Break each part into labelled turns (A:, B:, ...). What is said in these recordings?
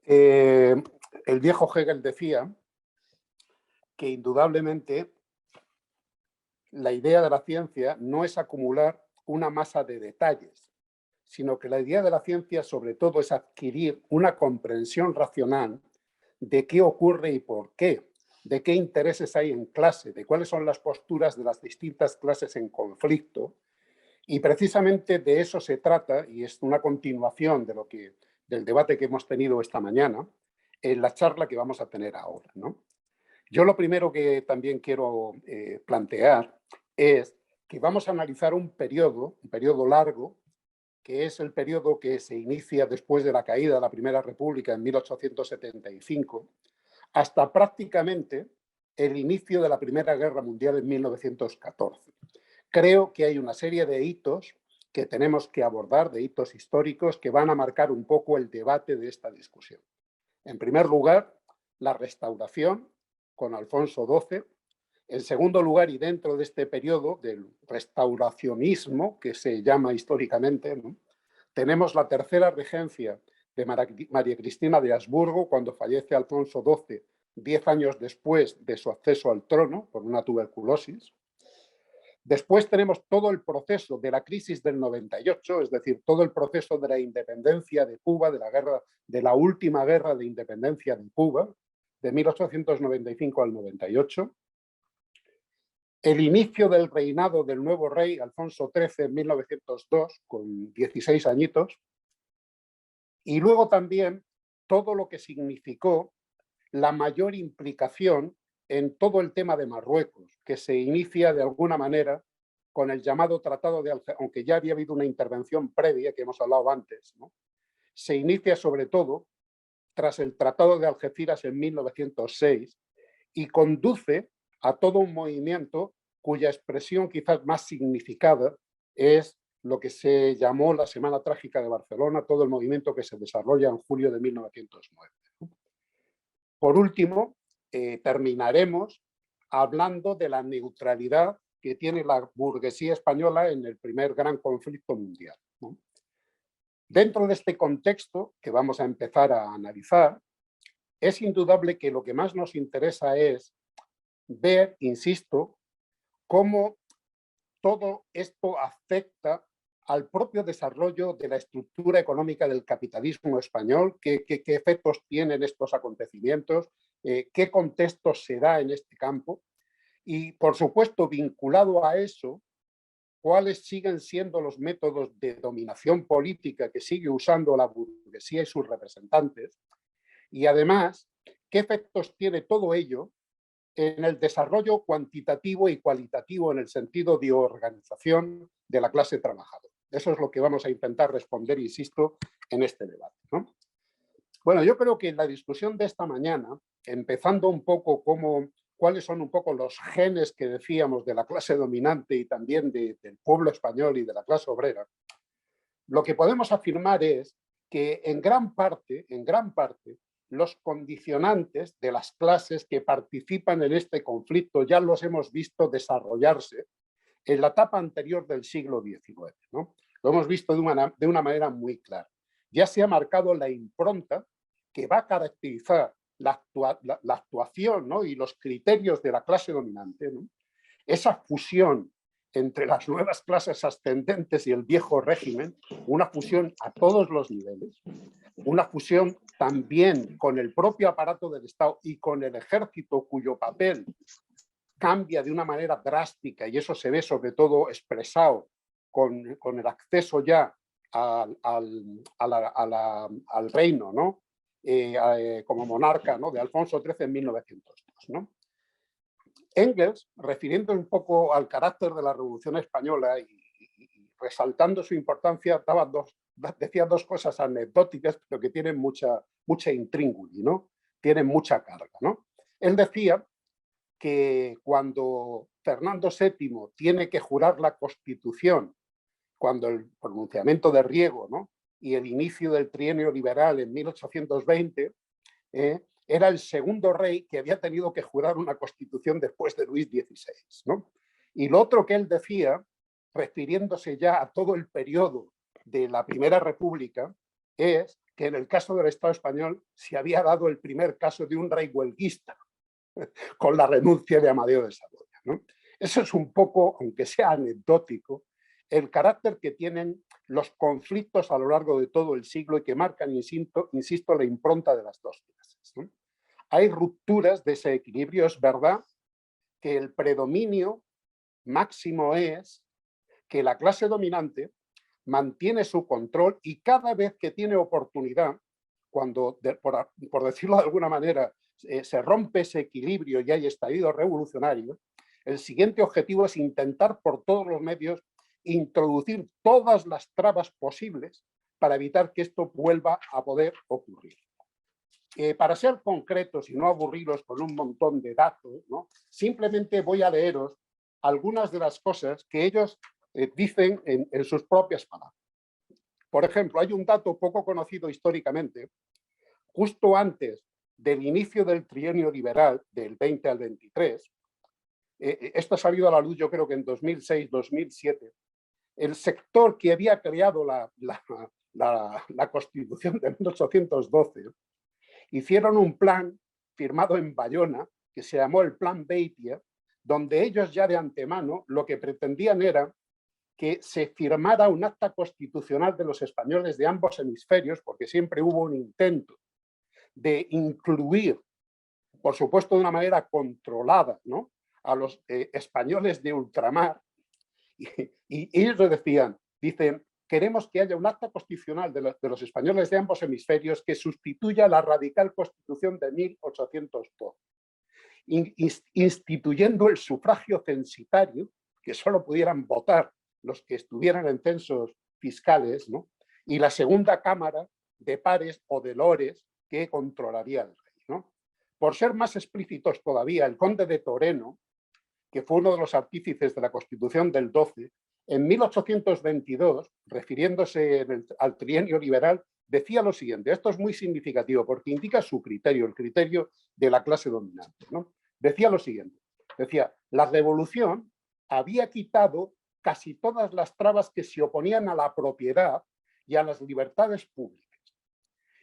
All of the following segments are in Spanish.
A: Eh, el viejo Hegel decía que indudablemente la idea de la ciencia no es acumular una masa de detalles, sino que la idea de la ciencia sobre todo es adquirir una comprensión racional de qué ocurre y por qué, de qué intereses hay en clase, de cuáles son las posturas de las distintas clases en conflicto. Y precisamente de eso se trata, y es una continuación del debate que hemos tenido esta mañana, en la charla que vamos a tener ahora, ¿no? Yo lo primero que también quiero plantear es que vamos a analizar un periodo largo, que es el periodo que se inicia después de la caída de la Primera República en 1875, hasta prácticamente el inicio de la Primera Guerra Mundial en 1914. Creo que hay una serie de hitos que tenemos que abordar, de hitos históricos, que van a marcar un poco el debate de esta discusión. En primer lugar, la restauración con Alfonso XII. En segundo lugar, y dentro de este periodo del restauracionismo, que se llama históricamente, ¿no?, tenemos la tercera regencia de María Cristina de Habsburgo, cuando fallece Alfonso XII, 10 años después de su acceso al trono por una tuberculosis. Después tenemos todo el proceso de la crisis del 98, es decir, todo el proceso de la independencia de Cuba, de la última guerra de independencia de Cuba, de 1895 al 98. El inicio del reinado del nuevo rey Alfonso XIII en 1902, con 16 añitos. Y luego también todo lo que significó la mayor implicación en todo el tema de Marruecos, que se inicia de alguna manera con el llamado Tratado de Algeciras, aunque ya había habido una intervención previa que hemos hablado antes, ¿no? Se inicia sobre todo tras el Tratado de Algeciras en 1906 y conduce a todo un movimiento cuya expresión quizás más significada es lo que se llamó la Semana Trágica de Barcelona, todo el movimiento que se desarrolla en julio de 1909. Por último, terminaremos hablando de la neutralidad que tiene la burguesía española en el primer gran conflicto mundial, ¿no? Dentro de este contexto que vamos a empezar a analizar, es indudable que lo que más nos interesa es ver, insisto, cómo todo esto afecta al propio desarrollo de la estructura económica del capitalismo español, qué efectos tienen estos acontecimientos, qué contexto se da en este campo y, por supuesto, vinculado a eso, cuáles siguen siendo los métodos de dominación política que sigue usando la burguesía y sus representantes y, además, qué efectos tiene todo ello en el desarrollo cuantitativo y cualitativo en el sentido de organización de la clase trabajadora. Eso es lo que vamos a intentar responder, insisto, en este debate, ¿no? Bueno, yo creo que en la discusión de esta mañana, empezando un poco cuáles son un poco los genes que decíamos de la clase dominante y también del pueblo español y de la clase obrera, lo que podemos afirmar es que en gran parte, los condicionantes de las clases que participan en este conflicto ya los hemos visto desarrollarse en la etapa anterior del siglo XIX, ¿no? Lo hemos visto de una manera muy clara. Ya se ha marcado la impronta que va a caracterizar la actuación, ¿no?, y los criterios de la clase dominante, ¿no? Esa fusión entre las nuevas clases ascendentes y el viejo régimen, una fusión a todos los niveles, una fusión también con el propio aparato del Estado y con el ejército, cuyo papel cambia de una manera drástica, y eso se ve sobre todo expresado con el acceso ya al reino, ¿no?, como monarca, ¿no?, de Alfonso XIII en 1902, ¿no? Engels, refiriendo un poco al carácter de la Revolución Española y resaltando su importancia, decía dos cosas anecdóticas, pero que tienen mucha intríngulis, ¿no?, tienen mucha carga, ¿no? Él decía que cuando Fernando VII tiene que jurar la Constitución, cuando el pronunciamiento de Riego, ¿no?, y el inicio del trienio liberal en 1820, era el segundo rey que había tenido que jurar una constitución después de Luis XVI, ¿no? Y lo otro que él decía, refiriéndose ya a todo el periodo de la Primera República, es que en el caso del Estado español se había dado el primer caso de un rey huelguista con la renuncia de Amadeo de Saboya, ¿no? Eso es un poco, aunque sea anecdótico, el carácter que tienen los conflictos a lo largo de todo el siglo y que marcan, insisto, la impronta de las dos clases, ¿no? Hay rupturas de ese equilibrio. Es verdad que el predominio máximo es que la clase dominante mantiene su control y cada vez que tiene oportunidad, cuando, por decirlo de alguna manera, se rompe ese equilibrio y hay estallido revolucionario, el siguiente objetivo es intentar por todos los medios introducir todas las trabas posibles para evitar que esto vuelva a poder ocurrir. Para ser concretos y no aburriros con un montón de datos, ¿no? Simplemente voy a leeros algunas de las cosas que ellos dicen en sus propias palabras. Por ejemplo, hay un dato poco conocido históricamente. Justo antes del inicio del trienio liberal, del 20 al 23, esto ha salido a la luz yo creo que en 2006-2007, el sector que había creado la Constitución de 1812 hicieron un plan firmado en Bayona que se llamó el Plan Beitia, donde ellos ya de antemano lo que pretendían era que se firmara un acta constitucional de los españoles de ambos hemisferios, porque siempre hubo un intento de incluir, por supuesto de una manera controlada, ¿no?, a los españoles de ultramar, y ellos decían, dicen, queremos que haya un acta constitucional de los españoles de ambos hemisferios que sustituya la radical Constitución de 1812, instituyendo el sufragio censitario, que solo pudieran votar los que estuvieran en censos fiscales, ¿no?, y la segunda cámara de pares o de lores que controlaría el rey, ¿no? Por ser más explícitos todavía, el conde de Toreno, que fue uno de los artífices de la Constitución del 12, en 1822, refiriéndose al trienio liberal, decía lo siguiente. Esto es muy significativo porque indica su criterio, el criterio de la clase dominante, ¿no? Decía lo siguiente. Decía, la revolución había quitado casi todas las trabas que se oponían a la propiedad y a las libertades públicas.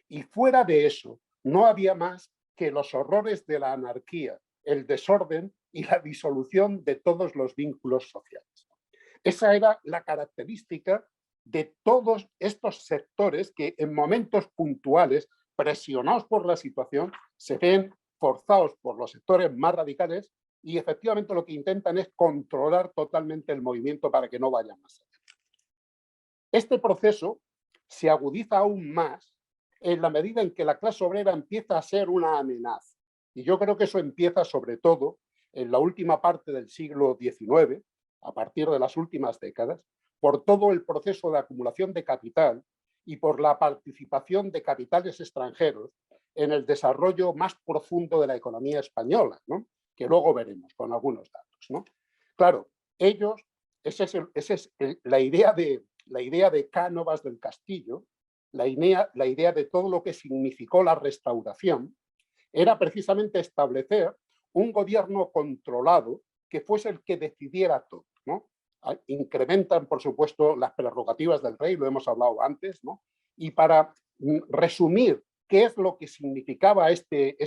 A: Y fuera de eso, no había más que los horrores de la anarquía, el desorden y la disolución de todos los vínculos sociales. Esa era la característica de todos estos sectores que en momentos puntuales, presionados por la situación, se ven forzados por los sectores más radicales y efectivamente lo que intentan es controlar totalmente el movimiento para que no vaya más allá. Este proceso se agudiza aún más en la medida en que la clase obrera empieza a ser una amenaza. Y yo creo que eso empieza sobre todo en la última parte del siglo XIX, a partir de las últimas décadas, por todo el proceso de acumulación de capital y por la participación de capitales extranjeros en el desarrollo más profundo de la economía española, ¿no?, que luego veremos con algunos datos, ¿no? Claro, ellos, esa es la idea de Cánovas del Castillo, la idea de todo lo que significó la restauración, era precisamente establecer un gobierno controlado que fuese el que decidiera todo, ¿no? Incrementan, por supuesto, las prerrogativas del rey, lo hemos hablado antes, ¿no? Y para resumir qué es lo que significaba este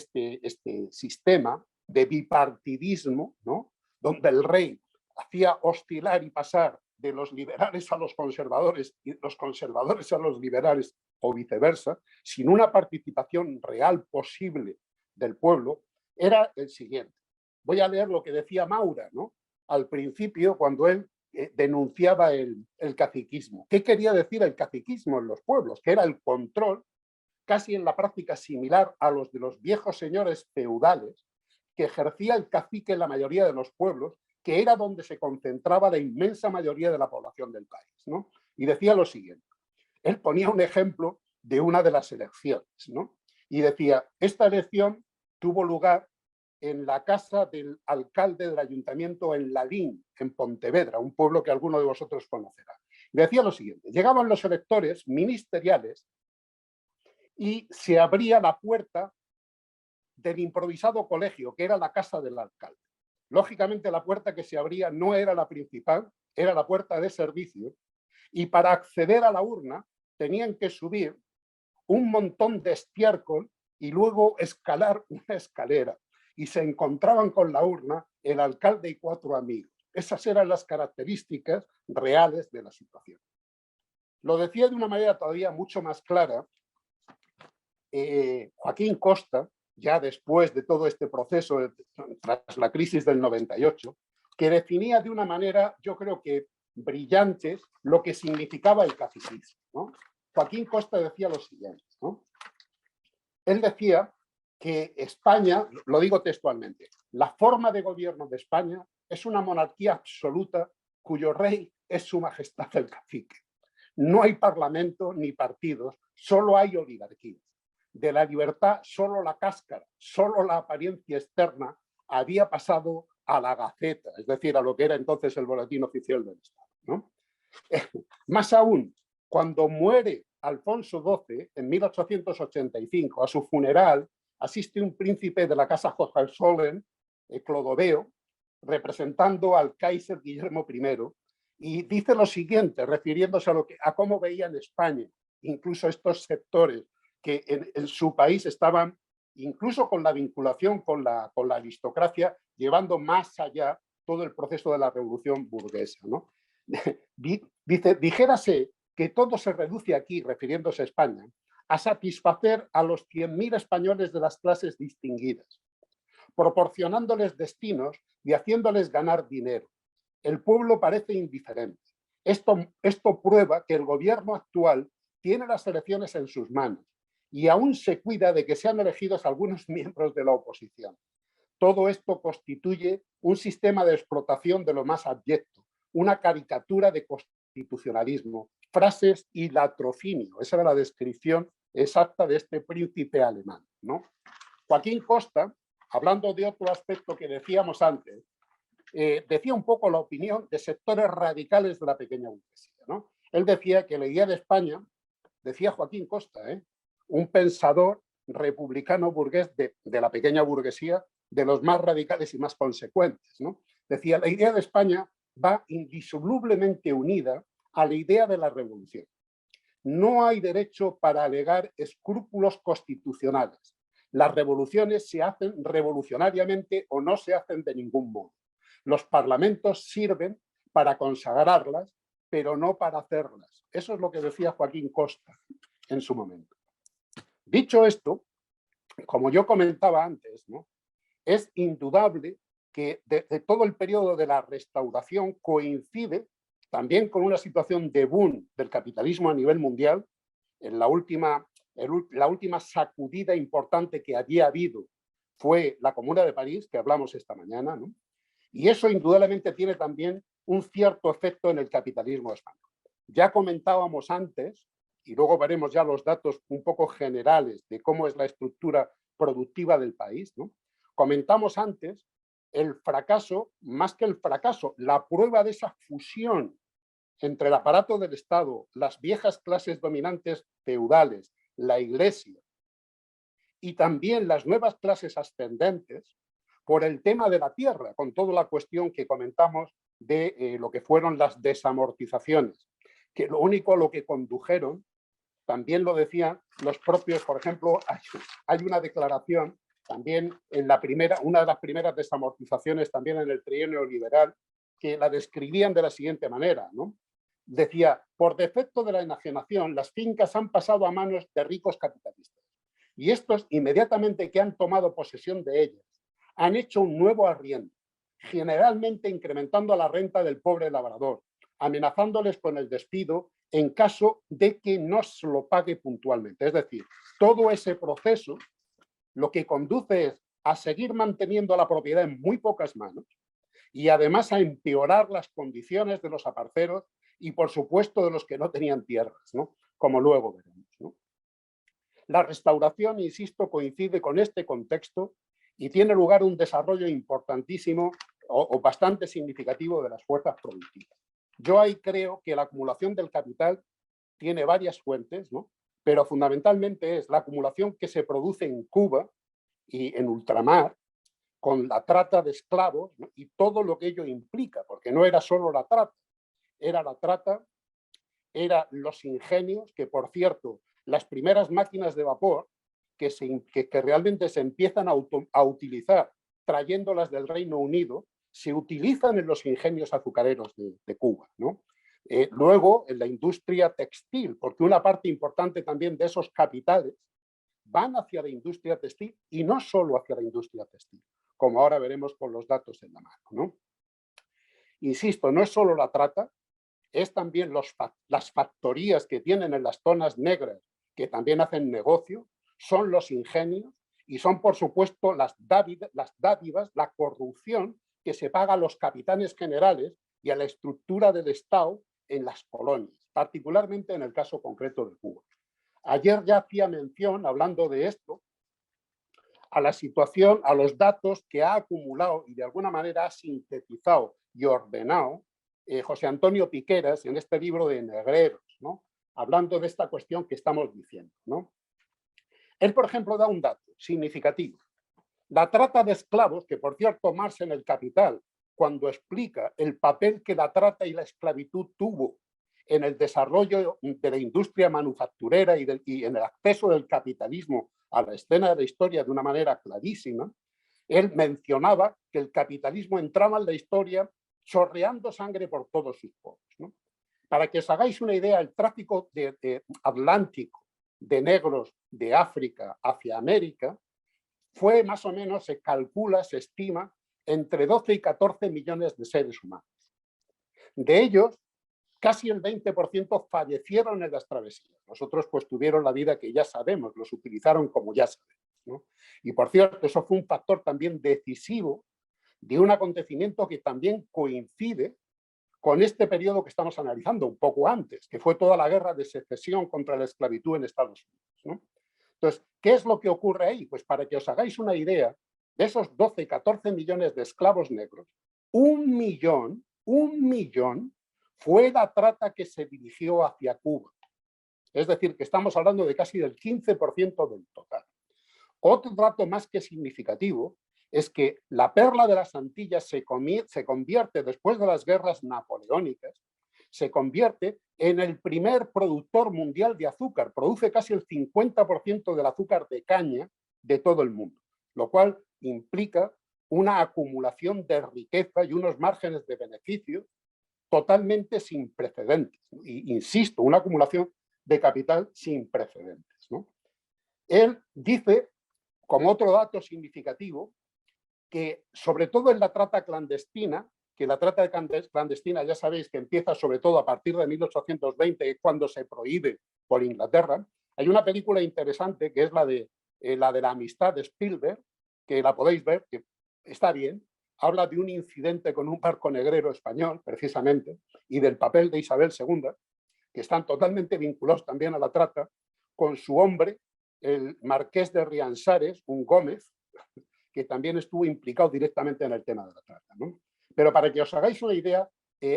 A: sistema de bipartidismo, ¿no?, donde el rey hacía oscilar y pasar de los liberales a los conservadores y los conservadores a los liberales o viceversa, sin una participación real posible del pueblo, era el siguiente. Voy a leer lo que decía Maura, ¿no?, al principio cuando él denunciaba el caciquismo. ¿Qué quería decir el caciquismo en los pueblos? Que era el control, casi en la práctica similar a los de los viejos señores feudales, que ejercía el cacique en la mayoría de los pueblos, que era donde se concentraba la inmensa mayoría de la población del país, ¿no? Y decía lo siguiente. Él ponía un ejemplo de una de las elecciones, ¿no? Y decía, esta elección tuvo lugar en la casa del alcalde del ayuntamiento en Lalín, en Pontevedra, un pueblo que alguno de vosotros conocerá. Y decía lo siguiente, llegaban los electores ministeriales y se abría la puerta del improvisado colegio, que era la casa del alcalde. Lógicamente, la puerta que se abría no era la principal, era la puerta de servicio, y para acceder a la urna tenían que subir un montón de estiércol y luego escalar una escalera. Y se encontraban con la urna el alcalde y 4 amigos. Esas eran las características reales de la situación. Lo decía de una manera todavía mucho más clara Joaquín Costa, ya después de todo este proceso, tras la crisis del 98, que definía de una manera, yo creo que brillante, lo que significaba el caciquismo, ¿no? Joaquín Costa decía lo siguiente, ¿no? Él decía que España, lo digo textualmente, la forma de gobierno de España es una monarquía absoluta cuyo rey es su majestad el cacique. No hay parlamento ni partidos, solo hay oligarquía. De la libertad, solo la cáscara, solo la apariencia externa había pasado a la Gaceta, es decir, a lo que era entonces el Boletín Oficial del Estado, ¿no? Más aún, cuando muere Alfonso XII en 1885, a su funeral asiste un príncipe de la casa Hohenzollern, Clodoveo, representando al Kaiser Guillermo I, y dice lo siguiente, refiriéndose a cómo veían España, incluso estos sectores que en su país estaban, incluso con la vinculación con la aristocracia, llevando más allá todo el proceso de la revolución burguesa, ¿no? Dice, dijérase que todo se reduce aquí, refiriéndose a España, a satisfacer a los 100.000 españoles de las clases distinguidas, proporcionándoles destinos y haciéndoles ganar dinero. El pueblo parece indiferente. Esto prueba que el gobierno actual tiene las elecciones en sus manos y aún se cuida de que sean elegidos algunos miembros de la oposición. Todo esto constituye un sistema de explotación de lo más abyecto, una caricatura de constitucionalismo, frases y latrocinio. Esa era la descripción exacta de este príncipe alemán, ¿no? Joaquín Costa, hablando de otro aspecto que decíamos antes, decía un poco la opinión de sectores radicales de la pequeña burguesía, ¿no? Él decía que la idea de España, decía Joaquín Costa, un pensador republicano burgués de la pequeña burguesía, de los más radicales y más consecuentes, ¿no? Decía, la idea de España va indisolublemente unida a la idea de la revolución. No hay derecho para alegar escrúpulos constitucionales. Las revoluciones se hacen revolucionariamente o no se hacen de ningún modo. Los parlamentos sirven para consagrarlas, pero no para hacerlas. Eso es lo que decía Joaquín Costa en su momento. Dicho esto, como yo comentaba antes, ¿no?, es indudable que de todo el periodo de la Restauración coincide también con una situación de boom del capitalismo a nivel mundial. En la última sacudida importante que había habido fue la Comuna de París, que hablamos esta mañana, ¿no? Y eso indudablemente tiene también un cierto efecto en el capitalismo español. Ya comentábamos antes, y luego veremos ya los datos un poco generales de cómo es la estructura productiva del país, ¿no? Comentamos antes el fracaso, más que el fracaso, la prueba de esa fusión entre el aparato del Estado, las viejas clases dominantes feudales, la Iglesia y también las nuevas clases ascendentes por el tema de la tierra, con toda la cuestión que comentamos de lo que fueron las desamortizaciones, que lo único a lo que condujeron, también lo decían los propios, por ejemplo, hay una declaración también en una de las primeras desamortizaciones también en el trienio liberal, que la describían de la siguiente manera, ¿no? Decía, por defecto de la enajenación, las fincas han pasado a manos de ricos capitalistas. Y estos, inmediatamente que han tomado posesión de ellas, han hecho un nuevo arriendo, generalmente incrementando la renta del pobre labrador, amenazándoles con el despido en caso de que no se lo pague puntualmente. Es decir, todo ese proceso lo que conduce es a seguir manteniendo la propiedad en muy pocas manos y además a empeorar las condiciones de los aparceros y, por supuesto, de los que no tenían tierras, ¿no?, como luego veremos, ¿no? La restauración, insisto, coincide con este contexto y tiene lugar un desarrollo importantísimo o bastante significativo de las fuerzas productivas. Yo ahí creo que la acumulación del capital tiene varias fuentes, ¿no?, pero fundamentalmente es la acumulación que se produce en Cuba y en ultramar con la trata de esclavos, ¿no?, y todo lo que ello implica, porque no era solo la trata, eran los ingenios, que por cierto las primeras máquinas de vapor que realmente se empiezan a utilizar trayéndolas del Reino Unido, se utilizan en los ingenios azucareros de Cuba, ¿no? Luego, en la industria textil, porque una parte importante también de esos capitales van hacia la industria textil y no solo hacia la industria textil, como ahora veremos con los datos en la mano, ¿no? Insisto, no es solo la trata, es también las factorías que tienen en las zonas negras, que también hacen negocio, son los ingenios y son, por supuesto, las dádivas, la corrupción que se paga a los capitanes generales y a la estructura del Estado en las colonias, particularmente en el caso concreto de Cuba. Ayer ya hacía mención, hablando de esto, a la situación, a los datos que ha acumulado y de alguna manera ha sintetizado y ordenado José Antonio Piqueras en este libro de Negreros, ¿no? Hablando de esta cuestión que estamos diciendo, ¿no? Él, por ejemplo, da un dato significativo. La trata de esclavos, que por cierto Marx en El Capital, cuando explica el papel que la trata y la esclavitud tuvo en el desarrollo de la industria manufacturera y en el acceso del capitalismo a la escena de la historia de una manera clarísima, él mencionaba que el capitalismo entraba en la historia chorreando sangre por todos sus poros, ¿no? Para que os hagáis una idea, el tráfico atlántico de negros de África hacia América fue más o menos, se calcula, se estima, entre 12 y 14 millones de seres humanos. De ellos, casi el 20% fallecieron en las travesías. Los otros pues tuvieron la vida que ya sabemos, los utilizaron como ya sabemos, ¿no? Y por cierto, eso fue un factor también decisivo de un acontecimiento que también coincide con este periodo que estamos analizando un poco antes, que fue toda la guerra de secesión contra la esclavitud en Estados Unidos, ¿no? Entonces, ¿qué es lo que ocurre ahí? Pues para que os hagáis una idea, de esos 12, 14 millones de esclavos negros, un millón fue la trata que se dirigió hacia Cuba. Es decir, que estamos hablando de casi del 15% del total. Otro dato más que significativo es que la perla de las Antillas se convierte, después de las guerras napoleónicas, se convierte en el primer productor mundial de azúcar. Produce casi el 50% del azúcar de caña de todo el mundo, lo cual implica una acumulación de riqueza y unos márgenes de beneficio totalmente sin precedentes. Y, insisto, una acumulación de capital sin precedentes, ¿no? Él dice, como otro dato significativo, que sobre todo en la trata clandestina, que la trata clandestina ya sabéis que empieza sobre todo a partir de 1820, cuando se prohíbe por Inglaterra. Hay una película interesante que es la de la amistad de Spielberg, que la podéis ver, que está bien, habla de un incidente con un barco negrero español, precisamente, y del papel de Isabel II, que están totalmente vinculados también a la trata, con su hombre, el marqués de Riansares, un Gómez, que también estuvo implicado directamente en el tema de la trata, ¿no? Pero para que os hagáis una idea,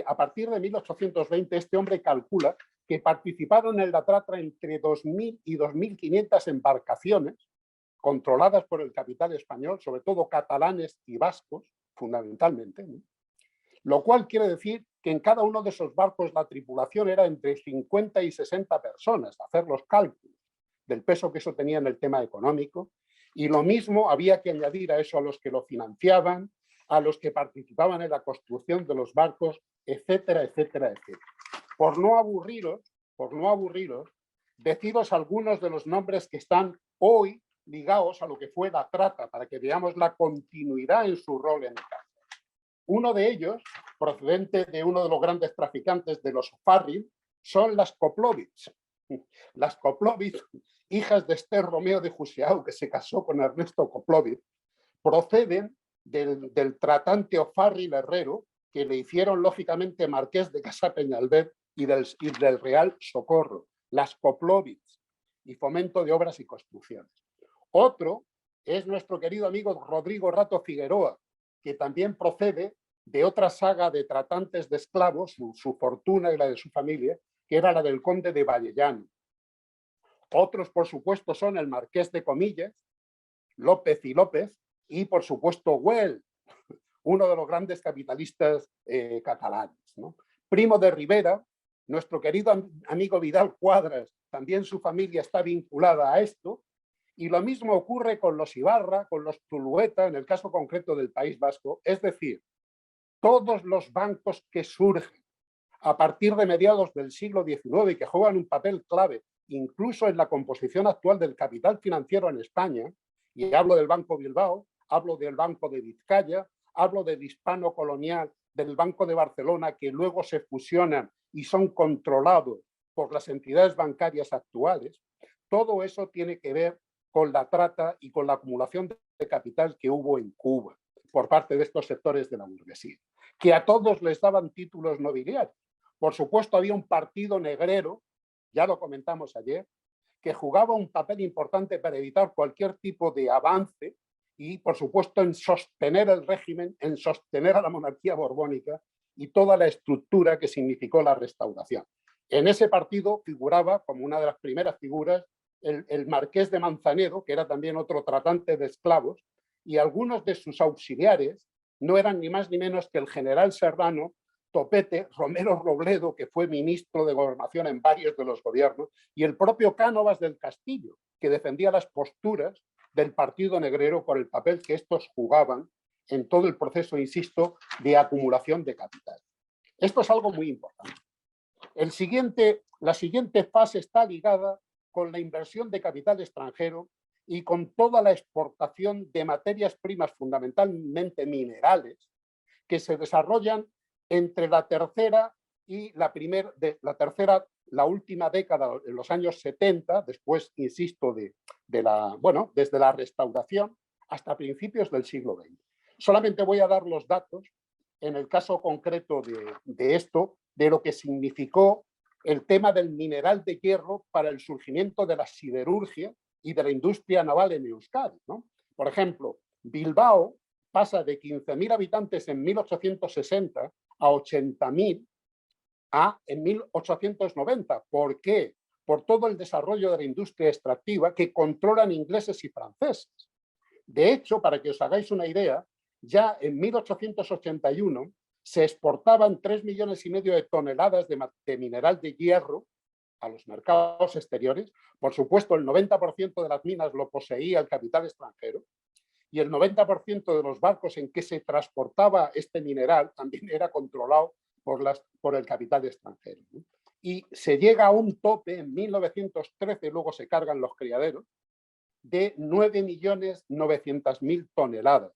A: a partir de 1820 este hombre calcula que participaron en la trata entre 2.000 y 2.500 embarcaciones controladas por el capital español, sobre todo catalanes y vascos, fundamentalmente, ¿no? Lo cual quiere decir que en cada uno de esos barcos la tripulación era entre 50 y 60 personas, hacer los cálculos del peso que eso tenía en el tema económico. Y lo mismo había que añadir a eso a los que lo financiaban, a los que participaban en la construcción de los barcos, etcétera, etcétera, etcétera. Por no aburriros, deciros algunos de los nombres que están hoy ligados a lo que fue la trata, para que veamos la continuidad en su rol en el caso. Uno de ellos, procedente de uno de los grandes traficantes de los Farril, son las Koplovitz. Las Koplovitz, hijas de Esther Romeo de Jusiau, que se casó con Ernesto Koplovitz, proceden del tratante O'Farrill Herrero, que le hicieron lógicamente marqués de Casa Peñalver y del Real Socorro, las Koplovitz, y Fomento de Obras y Construcciones. Otro es nuestro querido amigo Rodrigo Rato Figueroa, que también procede de otra saga de tratantes de esclavos, su fortuna y la de su familia, que era la del conde de Vallellano. Otros, por supuesto, son el marqués de Comillas, López y López, y por supuesto Güell, uno de los grandes capitalistas catalanes, ¿no? Primo de Rivera, Nuestro querido amigo Vidal Cuadras, también su familia está vinculada a esto. Y lo mismo ocurre con los Ibarra, con los Zulueta, en el caso concreto del País Vasco. Es decir, todos los bancos que surgen a partir de mediados del siglo XIX y que juegan un papel clave incluso en la composición actual del capital financiero en España, y hablo del Banco Bilbao, hablo del Banco de Vizcaya, hablo del Hispano Colonial, del Banco de Barcelona, que luego se fusionan y son controlados por las entidades bancarias actuales, todo eso tiene que ver con la trata y con la acumulación de capital que hubo en Cuba por parte de estos sectores de la burguesía, que a todos les daban títulos nobiliarios. Por supuesto, había un partido negrero, ya lo comentamos ayer, que jugaba un papel importante para evitar cualquier tipo de avance y, por supuesto, en sostener el régimen, en sostener a la monarquía borbónica y toda la estructura que significó la restauración. En ese partido figuraba, como una de las primeras figuras, el marqués de Manzanedo, que era también otro tratante de esclavos, y algunos de sus auxiliares no eran ni más ni menos que el general serrano Topete, Romero Robledo, que fue ministro de Gobernación en varios de los gobiernos, y el propio Cánovas del Castillo, que defendía las posturas del Partido Negrero por el papel que estos jugaban en todo el proceso, insisto, de acumulación de capital. Esto es algo muy importante. La siguiente fase está ligada con la inversión de capital extranjero y con toda la exportación de materias primas, fundamentalmente minerales, que se desarrollan entre la tercera y la última década, en los años 70, después, insisto, desde la restauración hasta principios del siglo XX. Solamente voy a dar los datos en el caso concreto de esto, de lo que significó el tema del mineral de hierro para el surgimiento de la siderurgia y de la industria naval en Euskadi, ¿no? Por ejemplo, Bilbao pasa de 15.000 habitantes en 1860 a 80.000 en 1890. ¿Por qué? Por todo el desarrollo de la industria extractiva que controlan ingleses y franceses. De hecho, para que os hagáis una idea, ya en 1881 se exportaban 3,5 millones de toneladas de mineral de hierro a los mercados exteriores. Por supuesto, el 90% de las minas lo poseía el capital extranjero y el 90% de los barcos en que se transportaba este mineral también era controlado por el capital extranjero, ¿no? Y se llega a un tope en 1913, luego se cargan los criaderos, de 9.900.000 toneladas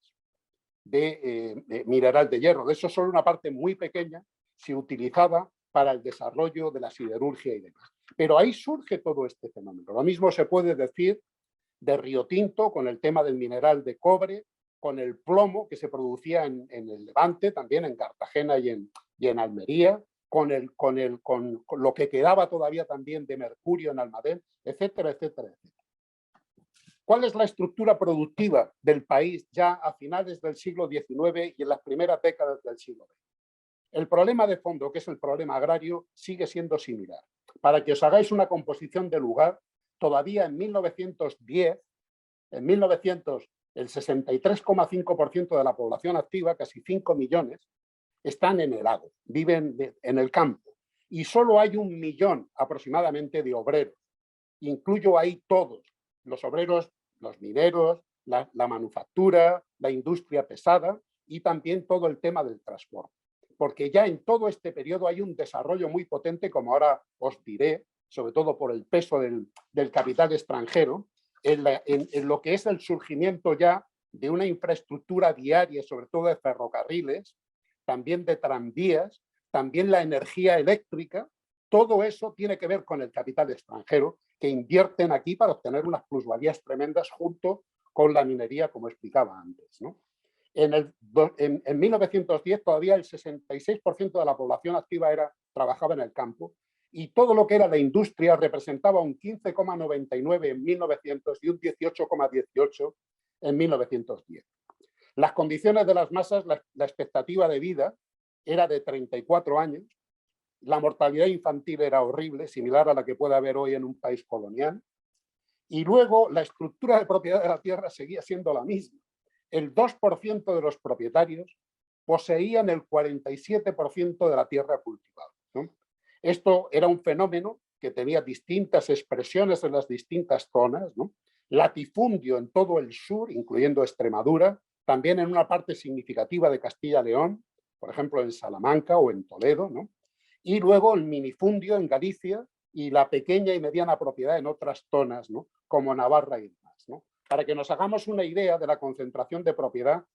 A: de mineral de hierro. De eso solo una parte muy pequeña se utilizaba para el desarrollo de la siderurgia y demás. Pero ahí surge todo este fenómeno. Lo mismo se puede decir de Río Tinto con el tema del mineral de cobre, con el plomo que se producía en el Levante, también en Cartagena y en Almería, con lo que quedaba todavía también de mercurio en Almadén, etcétera, etcétera, etcétera. ¿Cuál es la estructura productiva del país ya a finales del siglo XIX y en las primeras décadas del siglo XX? El problema de fondo, que es el problema agrario, sigue siendo similar. Para que os hagáis una composición de lugar, todavía en 1910, el 63,5% de la población activa, casi 5 millones, están en el agro, viven en el campo. Y solo hay 1 millón aproximadamente de obreros. Incluyo ahí todos, los obreros, los mineros, la manufactura, la industria pesada y también todo el tema del transporte. Porque ya en todo este periodo hay un desarrollo muy potente, como ahora os diré, sobre todo por el peso del capital extranjero, en lo que es el surgimiento ya de una infraestructura diaria, sobre todo de ferrocarriles, también de tranvías, también la energía eléctrica. Todo eso tiene que ver con el capital extranjero que invierten aquí para obtener unas plusvalías tremendas junto con la minería, como explicaba antes, ¿no? En 1910 todavía el 66% de la población activa trabajaba en el campo y todo lo que era la industria representaba un 15,99 en 1900 y un 18,18 en 1910. Las condiciones de las masas, la expectativa de vida era de 34 años, la mortalidad infantil era horrible, similar a la que puede haber hoy en un país colonial, y luego la estructura de propiedad de la tierra seguía siendo la misma. El 2% de los propietarios poseían el 47% de la tierra cultivada, ¿no? Esto era un fenómeno que tenía distintas expresiones en las distintas zonas, ¿no? Latifundio en todo el sur, incluyendo Extremadura, también en una parte significativa de Castilla-León, por ejemplo en Salamanca o en Toledo, ¿no? Y luego el minifundio en Galicia y la pequeña y mediana propiedad en otras zonas, ¿no? Como Navarra y demás, ¿no? Para que nos hagamos una idea de la concentración de propiedad,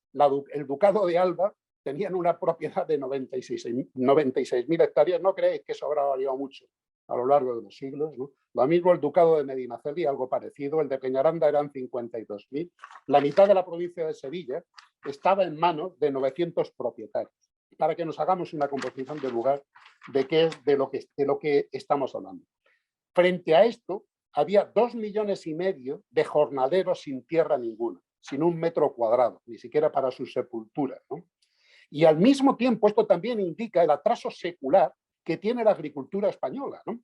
A: el Ducado de Alba tenían una propiedad de 96.000 hectáreas. No creéis que eso habrá variado mucho a lo largo de los siglos, ¿no? Lo mismo el Ducado de Medinaceli, algo parecido, el de Peñaranda eran 52.000. La mitad de la provincia de Sevilla estaba en manos de 900 propietarios. Para que nos hagamos una composición de lugar de lo que estamos hablando. Frente a esto, había 2,5 millones de jornaleros sin tierra ninguna, sin un metro cuadrado, ni siquiera para su sepultura, ¿no? Y al mismo tiempo, esto también indica el atraso secular que tiene la agricultura española, ¿no?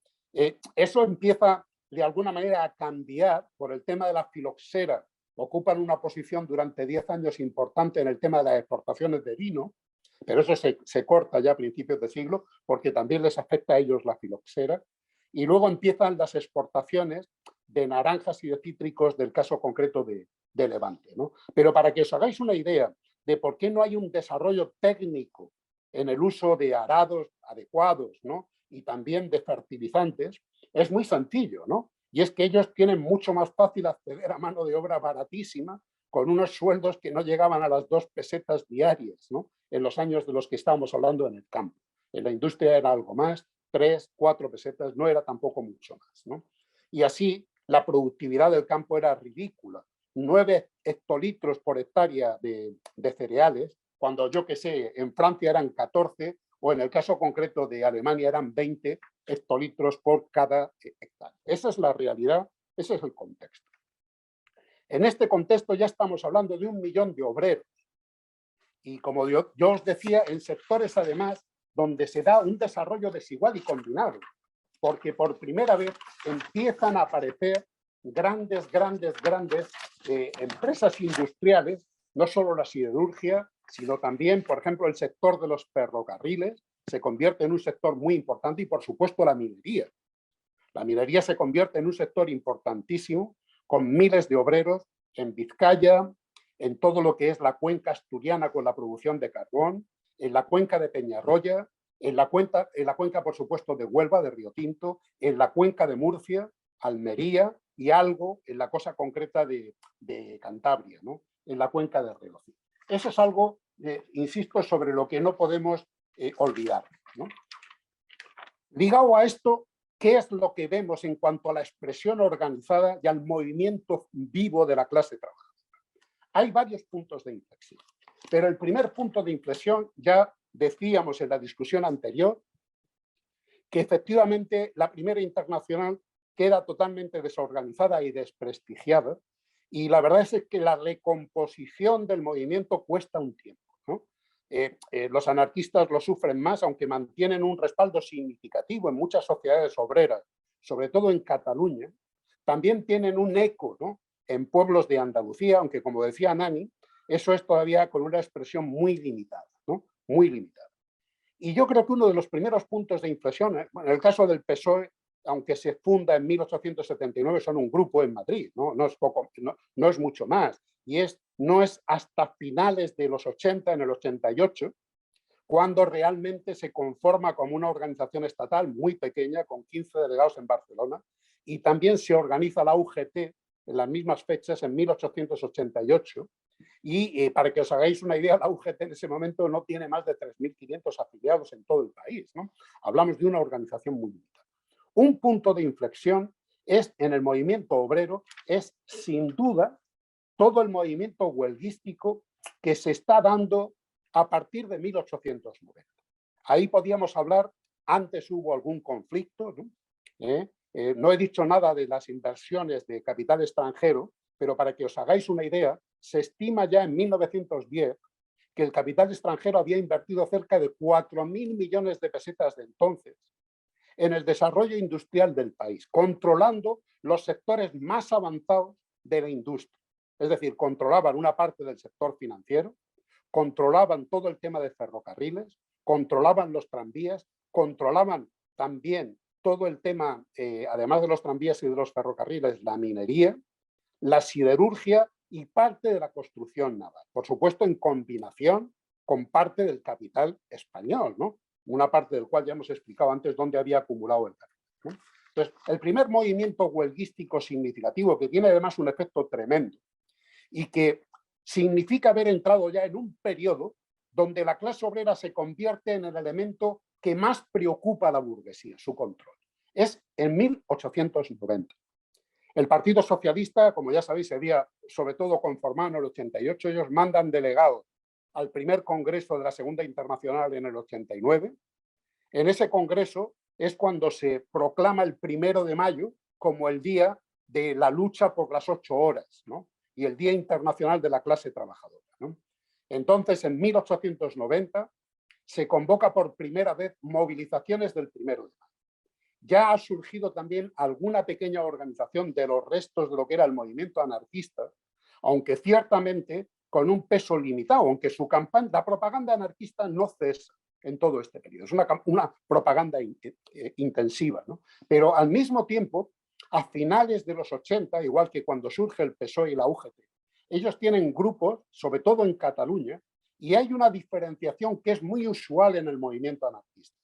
A: Eso empieza de alguna manera a cambiar por el tema de la filoxera. Ocupan una posición durante 10 años importante en el tema de las exportaciones de vino, pero eso se corta ya a principios de siglo porque también les afecta a ellos la filoxera. Y luego empiezan las exportaciones de naranjas y de cítricos del caso concreto de Levante, ¿no? Pero para que os hagáis una idea de por qué no hay un desarrollo técnico en el uso de arados adecuados, ¿no? Y también de fertilizantes, es muy sencillo, ¿no? Y es que ellos tienen mucho más fácil acceder a mano de obra baratísima con unos sueldos que no llegaban a las 2 pesetas diarias, ¿no? En los años de los que estábamos hablando en el campo. En la industria era algo más, 3, 4 pesetas, no era tampoco mucho más, ¿no? Y así la productividad del campo era ridícula. 9 hectolitros por hectárea de cereales, cuando yo que sé, en Francia eran 14 o en el caso concreto de Alemania eran 20 hectolitros por cada hectárea. Esa es la realidad, ese es el contexto. En este contexto ya estamos hablando de 1 millón de obreros. Y como yo os decía, en sectores además donde se da un desarrollo desigual y combinado, porque por primera vez empiezan a aparecer grandes empresas industriales, no solo la siderurgia, sino también, por ejemplo, el sector de los ferrocarriles se convierte en un sector muy importante y, por supuesto, la minería. La minería se convierte en un sector importantísimo con miles de obreros en Vizcaya, en todo lo que es la cuenca asturiana con la producción de carbón, en la cuenca de Peñarroya, en la cuenca, por supuesto, de Huelva, de Río Tinto, en la cuenca de Murcia, Almería y algo en la cosa concreta de Cantabria, ¿no? En la cuenca de Reocío. Eso es algo, insisto, sobre lo que no podemos olvidar, ¿no? Ligado a esto, ¿qué es lo que vemos en cuanto a la expresión organizada y al movimiento vivo de la clase trabajadora? Hay varios puntos de inflexión, pero el primer punto de inflexión, ya decíamos en la discusión anterior, que efectivamente la primera internacional queda totalmente desorganizada y desprestigiada, y la verdad es que la recomposición del movimiento cuesta un tiempo, ¿no? Los anarquistas lo sufren más, aunque mantienen un respaldo significativo en muchas sociedades obreras, sobre todo en Cataluña. También tienen un eco, ¿no?, en pueblos de Andalucía, aunque, como decía Nani, eso es todavía con una expresión muy limitada, ¿no? Muy limitada. Y yo creo que uno de los primeros puntos de inflexión, bueno, en el caso del PSOE, aunque se funda en 1879, son un grupo en Madrid, ¿no? No es poco, no es mucho más. Y no es hasta finales de los 80, en el 88, cuando realmente se conforma como una organización estatal muy pequeña, con 15 delegados en Barcelona, y también se organiza la UGT en las mismas fechas, en 1888, y para que os hagáis una idea, la UGT en ese momento no tiene más de 3.500 afiliados en todo el país, ¿no? Hablamos de una organización muy limitada. Un punto de inflexión es en el movimiento obrero, es sin duda todo el movimiento huelguístico que se está dando a partir de 1890. Ahí podíamos hablar, antes hubo algún conflicto, ¿no? No he dicho nada de las inversiones de capital extranjero, pero para que os hagáis una idea, se estima ya en 1910 que el capital extranjero había invertido cerca de 4.000 millones de pesetas de entonces en el desarrollo industrial del país, controlando los sectores más avanzados de la industria. Es decir, controlaban una parte del sector financiero, controlaban todo el tema de ferrocarriles, controlaban los tranvías, controlaban también todo el tema, además de los tranvías y de los ferrocarriles, la minería, la siderurgia y parte de la construcción naval. Por supuesto, en combinación con parte del capital español, ¿no? Una parte del cual ya hemos explicado antes dónde había acumulado el capital, ¿no? Entonces, el primer movimiento huelguístico significativo, que tiene además un efecto tremendo y que significa haber entrado ya en un periodo donde la clase obrera se convierte en el elemento que más preocupa a la burguesía, su control. Es en 1890. El Partido Socialista, como ya sabéis, se había sobre todo conformado en el 88. Ellos mandan delegados al primer congreso de la Segunda Internacional en el 89. En ese congreso es cuando se proclama el 1 de mayo como el día de la lucha por las 8 horas, ¿no? Y el Día Internacional de la Clase Trabajadora, ¿no? Entonces, en 1890 se convoca por primera vez movilizaciones del 1 de mayo. Ya ha surgido también alguna pequeña organización de los restos de lo que era el movimiento anarquista, aunque ciertamente con un peso limitado, aunque su campaña, la propaganda anarquista no cesa en todo este periodo. Es una propaganda intensiva, ¿no? Pero al mismo tiempo, a finales de los 80, igual que cuando surge el PSOE y la UGT, ellos tienen grupos, sobre todo en Cataluña, y hay una diferenciación que es muy usual en el movimiento anarquista.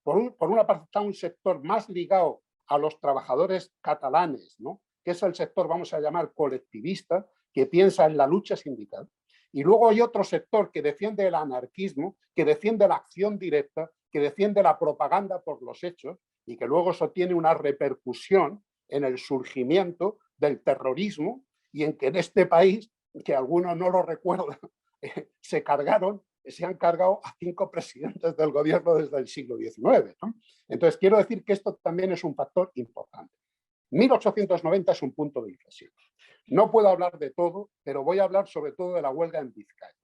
A: Por una parte está un sector más ligado a los trabajadores catalanes, ¿no? Que es el sector, vamos a llamar, colectivista, que piensa en la lucha sindical. Y luego hay otro sector que defiende el anarquismo, que defiende la acción directa, que defiende la propaganda por los hechos y que luego eso tiene una repercusión en el surgimiento del terrorismo y en que en este país, que algunos no lo recuerdan, se han cargado a 5 presidentes del gobierno desde el siglo XIX, ¿no? Entonces, quiero decir que esto también es un factor importante. 1890 es un punto de inflexión. No puedo hablar de todo, pero voy a hablar sobre todo de la huelga en Vizcaya.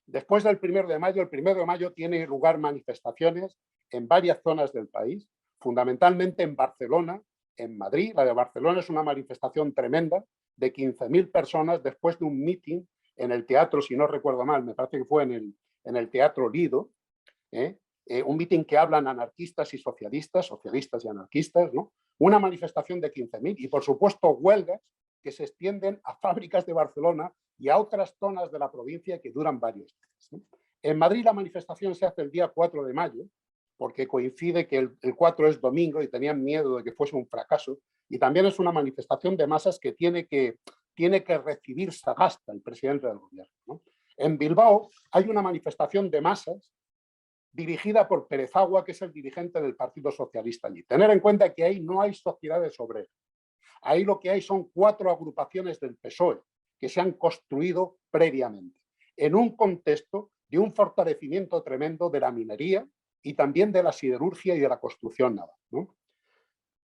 A: Después del 1 de mayo, el 1 de mayo tiene lugar manifestaciones en varias zonas del país, fundamentalmente en Barcelona, en Madrid. La de Barcelona es una manifestación tremenda de 15.000 personas después de un meeting en el teatro, si no recuerdo mal, me parece que fue en el Teatro Lido, un mitin que hablan anarquistas y socialistas y anarquistas, ¿no? Una manifestación de 15.000 y, por supuesto, huelgas que se extienden a fábricas de Barcelona y a otras zonas de la provincia que duran varios días, ¿no? En Madrid la manifestación se hace el día 4 de mayo, porque coincide que el 4 es domingo y tenían miedo de que fuese un fracaso, y también es una manifestación de masas que tiene que recibir Sagasta, el presidente del gobierno, ¿no? En Bilbao hay una manifestación de masas dirigida por Pérez Agua, que es el dirigente del Partido Socialista allí. Tener en cuenta que ahí no hay sociedades obreras. Ahí lo que hay son 4 agrupaciones del PSOE que se han construido previamente en un contexto de un fortalecimiento tremendo de la minería y también de la siderurgia y de la construcción naval, ¿no?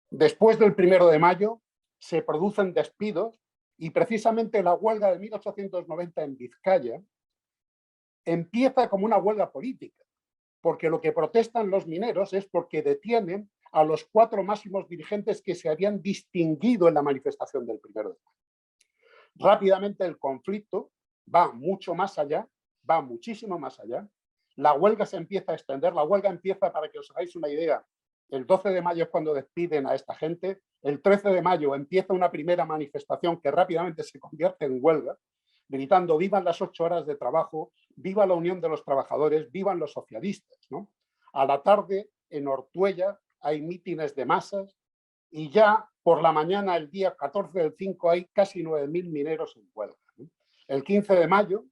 A: Después del 1 de mayo se producen despidos y precisamente la huelga de 1890 en Vizcaya empieza como una huelga política, porque lo que protestan los mineros es porque detienen a los 4 máximos dirigentes que se habían distinguido en la manifestación del 1 de mayo. Rápidamente el conflicto va mucho más allá, va muchísimo más allá. La huelga se empieza a extender, la huelga empieza, para que os hagáis una idea, el 12 de mayo es cuando despiden a esta gente, el 13 de mayo empieza una primera manifestación que rápidamente se convierte en huelga, gritando vivan las 8 horas de trabajo, viva la unión de los trabajadores, vivan los socialistas, ¿no? A la tarde en Ortuella hay mítines de masas y ya por la mañana, el día 14 del 5, hay casi 9.000 mineros en huelga, ¿no? El 15 de mayo,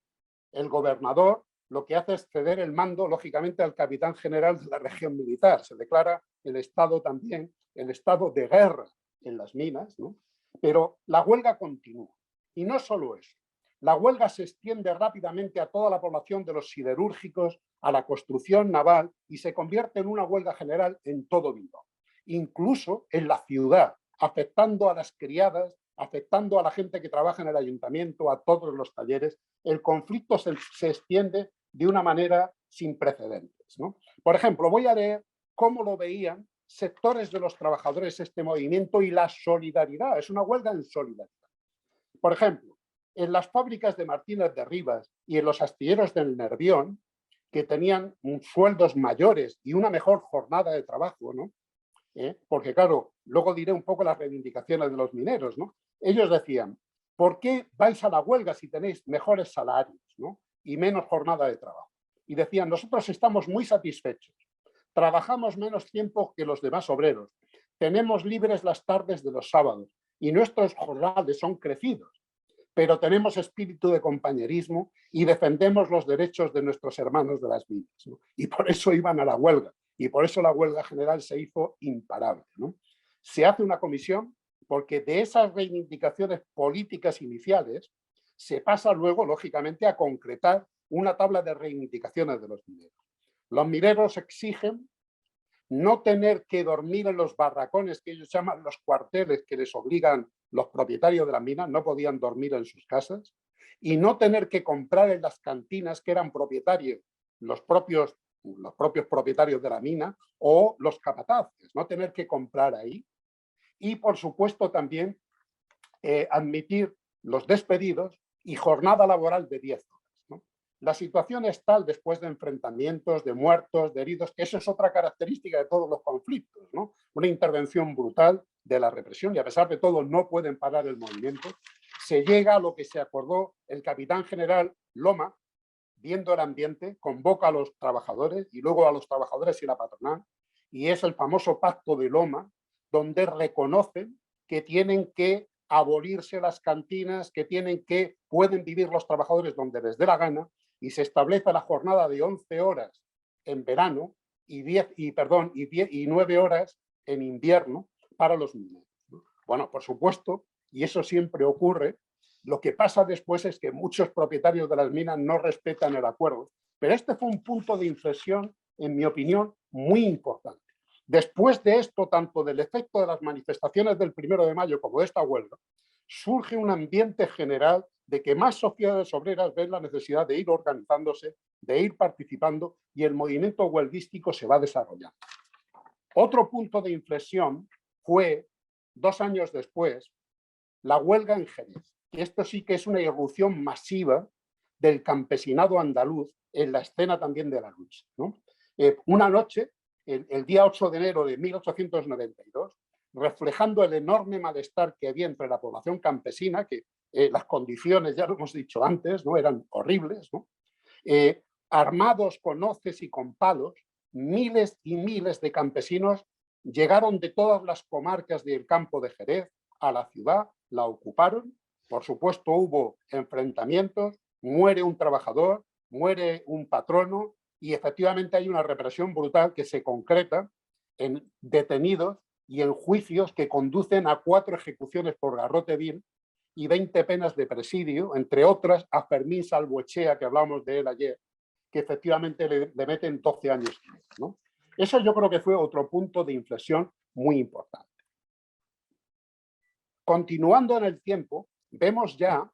A: el gobernador lo que hace es ceder el mando, lógicamente, al capitán general de la región militar. Se declara el estado también, el estado de guerra en las minas, ¿no? Pero la huelga continúa. Y no solo eso. La huelga se extiende rápidamente a toda la población de los siderúrgicos, a la construcción naval y se convierte en una huelga general en todo Bilbao, incluso en la ciudad, afectando a las criadas, afectando a la gente que trabaja en el ayuntamiento, a todos los talleres. El conflicto se extiende de una manera sin precedentes, ¿no? Por ejemplo, voy a leer cómo lo veían sectores de los trabajadores este movimiento y la solidaridad. Es una huelga en solidaridad. Por ejemplo, en las fábricas de Martínez de Rivas y en los astilleros del Nervión, que tenían sueldos mayores y una mejor jornada de trabajo, ¿no? Porque claro, luego diré un poco las reivindicaciones de los mineros, ¿no? Ellos decían, ¿por qué vais a la huelga si tenéis mejores salarios, ¿no? Y menos jornada de trabajo? Y decían, nosotros estamos muy satisfechos, trabajamos menos tiempo que los demás obreros, tenemos libres las tardes de los sábados y nuestros jornales son crecidos, pero tenemos espíritu de compañerismo y defendemos los derechos de nuestros hermanos de las minas, ¿no? Y por eso iban a la huelga, y por eso la huelga general se hizo imparable, ¿no? Se hace una comisión porque de esas reivindicaciones políticas iniciales se pasa luego, lógicamente, a concretar una tabla de reivindicaciones de los mineros. Los mineros exigen no tener que dormir en los barracones que ellos llaman los cuarteles que les obligan los propietarios de las minas, no podían dormir en sus casas, y no tener que comprar en las cantinas que eran propietarios los propios propietarios de la mina o los capataces, no tener que comprar ahí. Y por supuesto también admitir los despedidos y jornada laboral de 10 horas, ¿no? La situación es tal después de enfrentamientos, de muertos, de heridos, que eso es otra característica de todos los conflictos, ¿no? Una intervención brutal de la represión y a pesar de todo no pueden parar el movimiento. Se llega a lo que se acordó el capitán general Loma, viendo el ambiente, convoca a los trabajadores y luego a los trabajadores y la patronal, y es el famoso pacto de Loma, donde reconocen que tienen que abolirse las cantinas, que pueden vivir los trabajadores donde les dé la gana, y se establece la jornada de 11 horas en verano y 9 horas en invierno para los mineros. Bueno, por supuesto, y eso siempre ocurre, lo que pasa después es que muchos propietarios de las minas no respetan el acuerdo, pero este fue un punto de inflexión, en mi opinión, muy importante. Después de esto, tanto del efecto de las manifestaciones del 1 de mayo como de esta huelga, surge un ambiente general de que más sociedades obreras ven la necesidad de ir organizándose, de ir participando y el movimiento huelguístico se va desarrollando. Otro punto de inflexión fue, 2 años después, la huelga en Jerez. Y esto sí que es una irrupción masiva del campesinado andaluz en la escena también de la lucha, ¿no? Una noche, el día 8 de enero de 1892, reflejando el enorme malestar que había entre la población campesina, que las condiciones, ya lo hemos dicho antes, ¿no? Eran horribles, ¿no? Armados con hoces y con palos, miles y miles de campesinos llegaron de todas las comarcas del campo de Jerez a la ciudad, la ocuparon, por supuesto hubo enfrentamientos, muere un trabajador, muere un patrono y efectivamente hay una represión brutal que se concreta en detenidos y en juicios que conducen a 4 ejecuciones por garrote vil y 20 penas de presidio, entre otras a Fermín Salvoechea, que hablamos de él ayer, que efectivamente le meten 12 años, ¿no? Eso yo creo que fue otro punto de inflexión muy importante. Continuando en el tiempo, vemos ya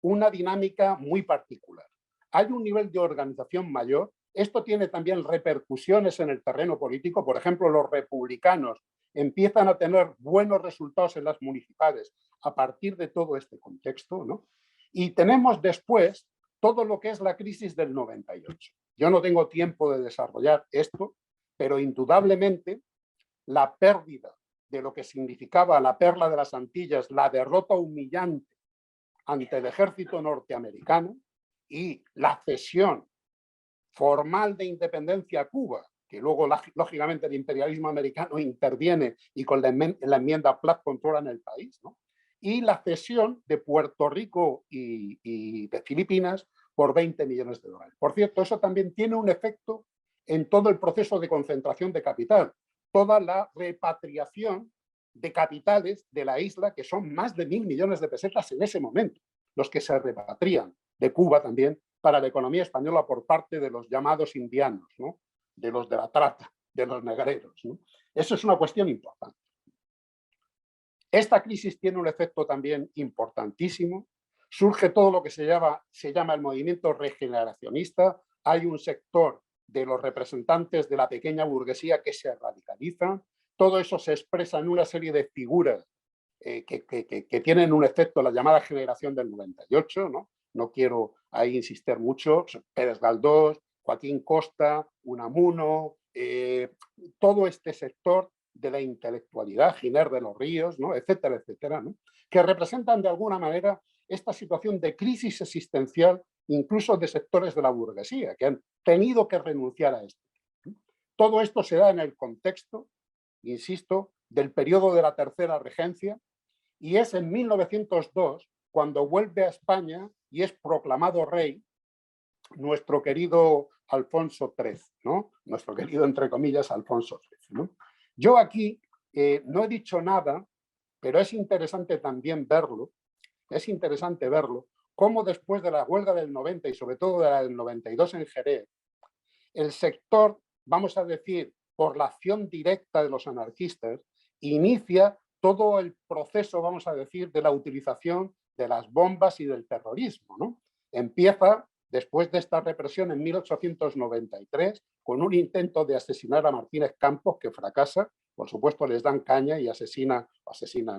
A: una dinámica muy particular. Hay un nivel de organización mayor. Esto tiene también repercusiones en el terreno político. Por ejemplo, los republicanos empiezan a tener buenos resultados en las municipales a partir de todo este contexto, ¿no? Y tenemos después todo lo que es la crisis del 98. Yo no tengo tiempo de desarrollar esto, pero indudablemente la pérdida de lo que significaba la perla de las Antillas, la derrota humillante ante el ejército norteamericano y la cesión formal de independencia a Cuba, que luego lógicamente el imperialismo americano interviene y con la enmienda Platt controlan el país, ¿no? Y la cesión de Puerto Rico y de Filipinas por 20 millones de dólares. Por cierto, eso también tiene un efecto en todo el proceso de concentración de capital, toda la repatriación de capitales de la isla, que son más de 1.000 millones de pesetas en ese momento, los que se repatrian de Cuba también para la economía española por parte de los llamados indianos, ¿no? De los de la trata, de los negreros, ¿no? Eso es una cuestión importante. Esta crisis tiene un efecto también importantísimo. Surge todo lo que se llama el movimiento regeneracionista. Hay un sector de los representantes de la pequeña burguesía que se radicalizan. Todo eso se expresa en una serie de figuras que tienen un efecto, la llamada generación del 98, ¿no? No quiero ahí insistir mucho. Pérez Galdós, Joaquín Costa, Unamuno, todo este sector de la intelectualidad, Giner de los Ríos, ¿no? Etcétera, etcétera, ¿no? Que representan de alguna manera esta situación de crisis existencial, incluso de sectores de la burguesía, que han tenido que renunciar a esto. Todo esto se da en el contexto, insisto, del periodo de la Tercera Regencia, y es en 1902 cuando vuelve a España y es proclamado rey nuestro querido Alfonso XIII, ¿no? Nuestro querido, entre comillas, Alfonso XIII, ¿no? Yo aquí no he dicho nada, pero es interesante también verlo, cómo después de la huelga del 90 y sobre todo de la del 92 en Jerez, el sector, vamos a decir, por la acción directa de los anarquistas, inicia todo el proceso, vamos a decir, de la utilización de las bombas y del terrorismo, ¿no? Empieza, después de esta represión en 1893, con un intento de asesinar a Martínez Campos que fracasa. Por supuesto, les dan caña y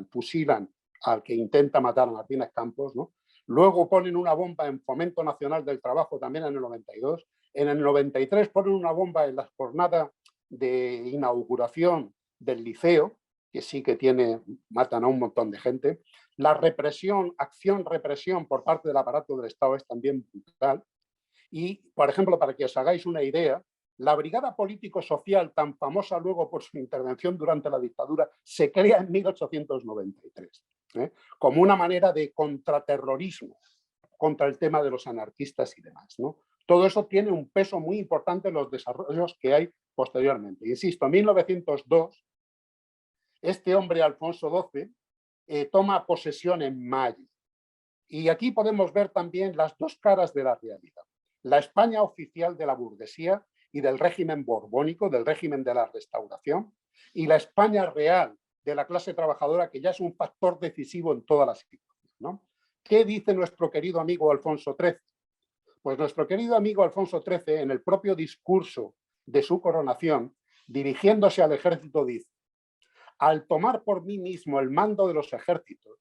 A: fusilan al que intenta matar a Martínez Campos, ¿no? Luego ponen una bomba en Fomento Nacional del Trabajo también en el 92. En el 93 ponen una bomba en la jornada de inauguración del liceo, que sí que matan a un montón de gente. La represión, acción-represión por parte del aparato del Estado es también brutal. Y, por ejemplo, para que os hagáis una idea, la Brigada Político-Social, tan famosa luego por su intervención durante la dictadura, se crea en 1893, como una manera de contraterrorismo contra el tema de los anarquistas y demás, ¿no? Todo eso tiene un peso muy importante en los desarrollos que hay posteriormente. Insisto, en 1902, este hombre, Alfonso XII, toma posesión en mayo. Y aquí podemos ver también las dos caras de la realidad. La España oficial de la burguesía y del régimen borbónico, del régimen de la Restauración, y la España real de la clase trabajadora, que ya es un factor decisivo en toda la situación, ¿no? ¿Qué dice nuestro querido amigo Alfonso XIII? Pues nuestro querido amigo Alfonso XIII, en el propio discurso de su coronación, dirigiéndose al ejército, dice: al tomar por mí mismo el mando de los ejércitos,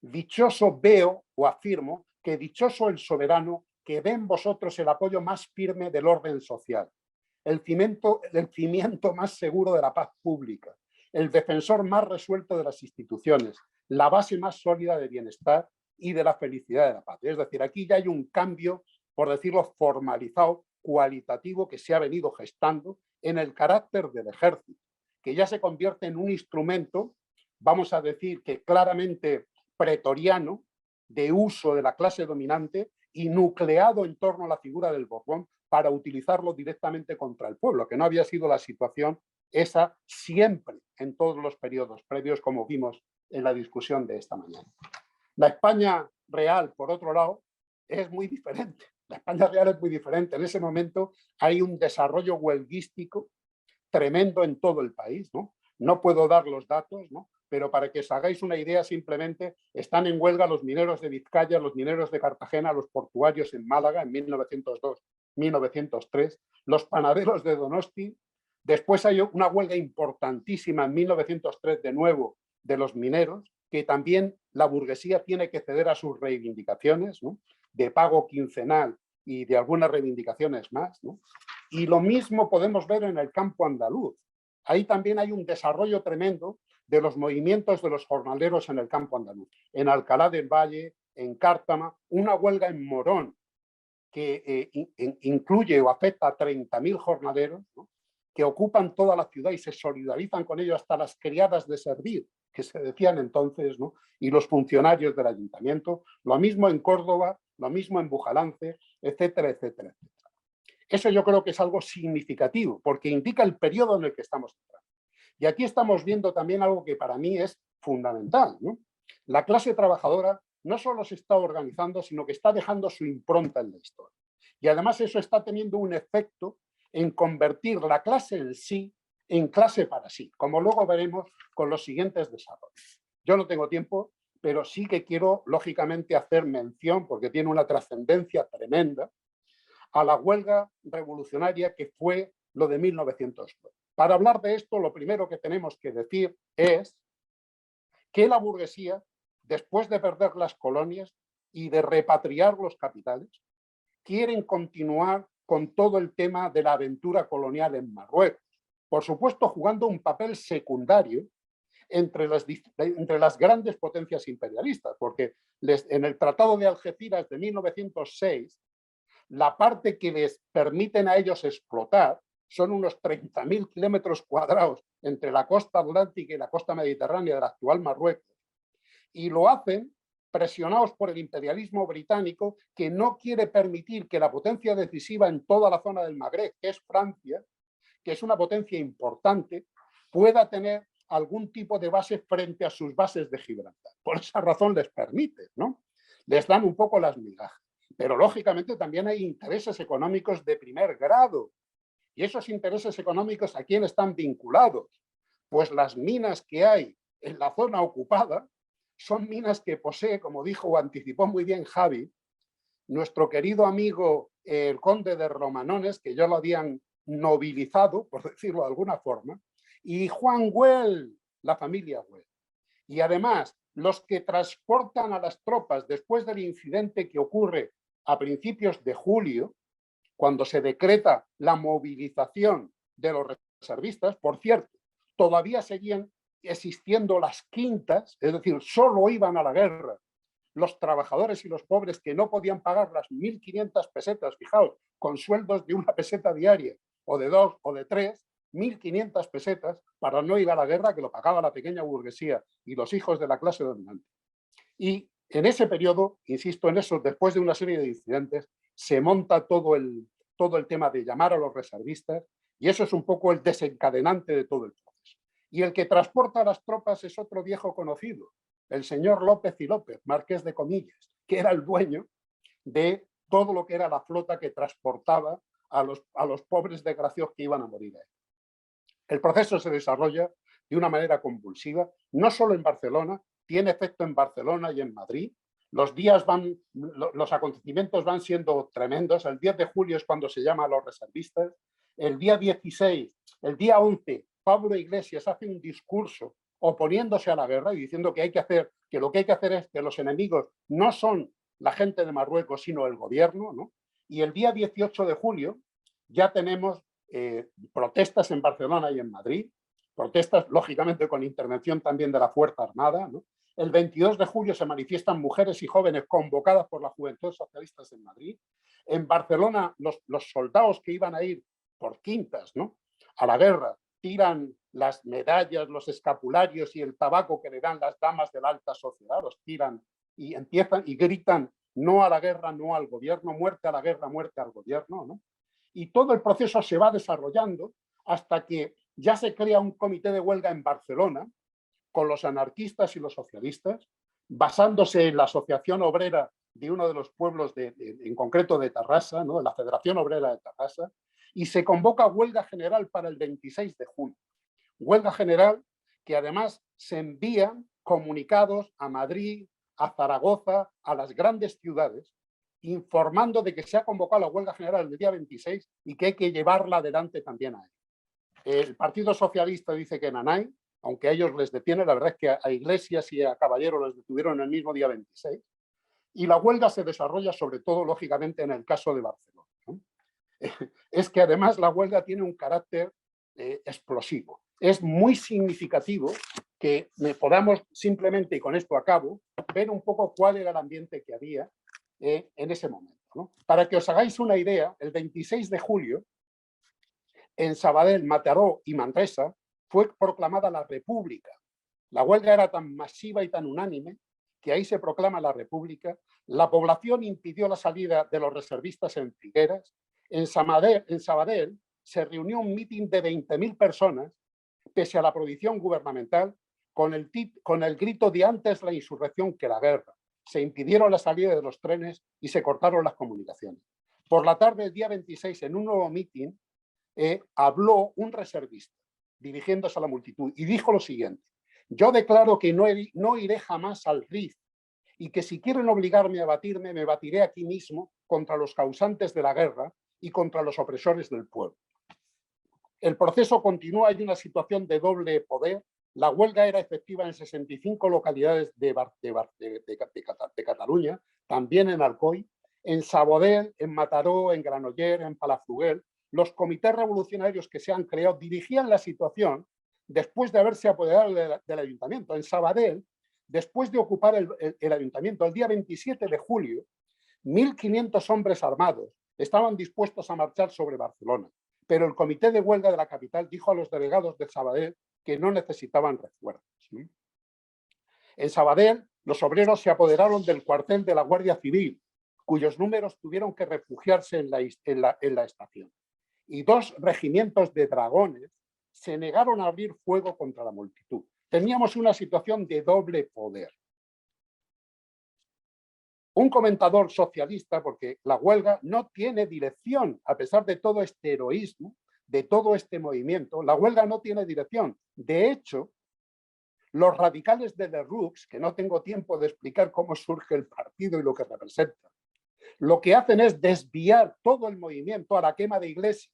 A: dichoso veo o afirmo que dichoso el soberano que ve en vosotros el apoyo más firme del orden social, el cimiento más seguro de la paz pública, el defensor más resuelto de las instituciones, la base más sólida de bienestar y de la felicidad de la paz. Es decir, aquí ya hay un cambio, por decirlo, formalizado, cualitativo, que se ha venido gestando en el carácter del ejército, que ya se convierte en un instrumento, vamos a decir, que claramente pretoriano, de uso de la clase dominante y nucleado en torno a la figura del Borbón para utilizarlo directamente contra el pueblo, que no había sido la situación esa siempre en todos los periodos previos, como vimos en la discusión de esta mañana. La España real, por otro lado, es muy diferente. La España real es muy diferente. En ese momento hay un desarrollo huelguístico tremendo en todo el país, ¿no? No puedo dar los datos, ¿no? Pero para que os hagáis una idea, simplemente están en huelga los mineros de Vizcaya, los mineros de Cartagena, los portuarios en Málaga en 1902, 1903, los panaderos de Donosti. Después hay una huelga importantísima en 1903 de nuevo de los mineros, que también la burguesía tiene que ceder a sus reivindicaciones, ¿no? De pago quincenal y de algunas reivindicaciones más, ¿no? Y lo mismo podemos ver en el campo andaluz. Ahí también hay un desarrollo tremendo de los movimientos de los jornaleros en el campo andaluz. En Alcalá del Valle, en Cártama, una huelga en Morón que incluye o afecta a 30.000 jornaleros, ¿no? Que ocupan toda la ciudad y se solidarizan con ellos, hasta las criadas de servir, que se decían entonces, ¿no? Y los funcionarios del ayuntamiento. Lo mismo en Córdoba, lo mismo en Bujalance, etcétera, etcétera, etcétera. Eso yo creo que es algo significativo, porque indica el periodo en el que estamos entrando. Y aquí estamos viendo también algo que para mí es fundamental, ¿no? La clase trabajadora no solo se está organizando, sino que está dejando su impronta en la historia. Y además eso está teniendo un efecto en convertir la clase en sí en clase para sí, como luego veremos con los siguientes desarrollos. Yo no tengo tiempo, pero sí que quiero, lógicamente, hacer mención, porque tiene una trascendencia tremenda, a la huelga revolucionaria que fue lo de 1909. Para hablar de esto, lo primero que tenemos que decir es que la burguesía, después de perder las colonias y de repatriar los capitales, quieren continuar con todo el tema de la aventura colonial en Marruecos. Por supuesto, jugando un papel secundario entre las grandes potencias imperialistas, porque en el Tratado de Algeciras de 1906, la parte que les permiten a ellos explotar son unos 30.000 kilómetros cuadrados entre la costa atlántica y la costa mediterránea del actual Marruecos, y lo hacen presionados por el imperialismo británico, que no quiere permitir que la potencia decisiva en toda la zona del Magreb, que es Francia, que es una potencia importante, pueda tener algún tipo de base frente a sus bases de Gibraltar. Por esa razón les permite, ¿no? Les dan un poco las migajas. Pero lógicamente también hay intereses económicos de primer grado. ¿Y esos intereses económicos a quién están vinculados? Pues las minas que hay en la zona ocupada son minas que posee, como dijo o anticipó muy bien Javi, nuestro querido amigo el conde de Romanones, que ya lo habían nobilizado, por decirlo de alguna forma, y Juan Güell, la familia Güell. Y además, los que transportan a las tropas después del incidente que ocurre a principios de julio, cuando se decreta la movilización de los reservistas, por cierto, todavía seguían existiendo las quintas, es decir, solo iban a la guerra los trabajadores y los pobres que no podían pagar las 1.500 pesetas, fijaos, con sueldos de 1 peseta diaria, o de 2 o de 3, 1.500 pesetas para no ir a la guerra, que lo pagaba la pequeña burguesía y los hijos de la clase dominante. Y en ese periodo, insisto en eso, después de una serie de incidentes, se monta todo el tema de llamar a los reservistas, y eso es un poco el desencadenante de todo el proceso. Y el que transporta a las tropas es otro viejo conocido, el señor López y López, marqués de Comillas, que era el dueño de todo lo que era la flota que transportaba a los pobres desgraciados que iban a morir ahí. El proceso se desarrolla de una manera convulsiva, no solo en Barcelona, tiene efecto en Barcelona y en Madrid. Los acontecimientos van siendo tremendos. El 10 de julio es cuando se llama a los reservistas. El día 16, el día 11, Pablo Iglesias hace un discurso oponiéndose a la guerra y diciendo que lo que hay que hacer es que los enemigos no son la gente de Marruecos, sino el gobierno, ¿no? Y el día 18 de julio ya tenemos protestas en Barcelona y en Madrid, protestas lógicamente con intervención también de la Fuerza Armada, ¿no? El 22 de julio se manifiestan mujeres y jóvenes convocadas por la Juventud Socialistas en Madrid. En Barcelona los soldados que iban a ir por quintas, ¿no?, a la guerra, tiran las medallas, los escapularios y el tabaco que le dan las damas de la alta sociedad, los tiran y empiezan y gritan no a la guerra, no al gobierno, muerte a la guerra, muerte al gobierno, ¿no? Y todo el proceso se va desarrollando hasta que ya se crea un comité de huelga en Barcelona con los anarquistas y los socialistas, basándose en la Asociación Obrera de uno de los pueblos, en concreto de Tarrasa, ¿no?, la Federación Obrera de Tarrasa, y se convoca huelga general para el 26 de junio. Huelga general que además se envían comunicados a Madrid, a Zaragoza, a las grandes ciudades, informando de que se ha convocado la huelga general el día 26 y que hay que llevarla adelante también ahí. El Partido Socialista dice que en Anay, aunque a ellos les detiene, la verdad es que a Iglesias y a Caballero les detuvieron el mismo día 26, y la huelga se desarrolla sobre todo, lógicamente, en el caso de Barcelona, ¿no? Es que además la huelga tiene un carácter explosivo. Es muy significativo que podamos simplemente, y con esto acabo, ver un poco cuál era el ambiente que había en ese momento, ¿no? Para que os hagáis una idea, el 26 de julio, en Sabadell, Mataró y Manresa, fue proclamada la República. La huelga era tan masiva y tan unánime que ahí se proclama la República. La población impidió la salida de los reservistas en Figueras. En Sabadell se reunió un mitin de 20.000 personas, pese a la prohibición gubernamental, con el grito de antes la insurrección que la guerra. Se impidieron la salida de los trenes y se cortaron las comunicaciones. Por la tarde del día 26, en un nuevo mitin, habló un reservista dirigiéndose a la multitud y dijo lo siguiente: yo declaro que no iré jamás al RIF y que si quieren obligarme a batirme, me batiré aquí mismo contra los causantes de la guerra y contra los opresores del pueblo. El proceso continúa, hay una situación de doble poder. La huelga era efectiva en 65 localidades de Cataluña, también en Alcoy. En Sabadell, en Mataró, en Granollers, en Palafrugell, los comités revolucionarios que se han creado dirigían la situación después de haberse apoderado del ayuntamiento. En Sabadell, después de ocupar el ayuntamiento, el día 27 de julio, 1.500 hombres armados estaban dispuestos a marchar sobre Barcelona, pero el comité de huelga de la capital dijo a los delegados de Sabadell que no necesitaban refuerzos. En Sabadell, los obreros se apoderaron del cuartel de la Guardia Civil, cuyos números tuvieron que refugiarse en la estación. Y 2 regimientos de dragones se negaron a abrir fuego contra la multitud. Teníamos una situación de doble poder. Un comentador socialista, porque la huelga no tiene dirección, a pesar de todo este heroísmo, de todo este movimiento, la huelga no tiene dirección. De hecho, los radicales de Lerroux, que no tengo tiempo de explicar cómo surge el partido y lo que representa, lo que hacen es desviar todo el movimiento a la quema de iglesias,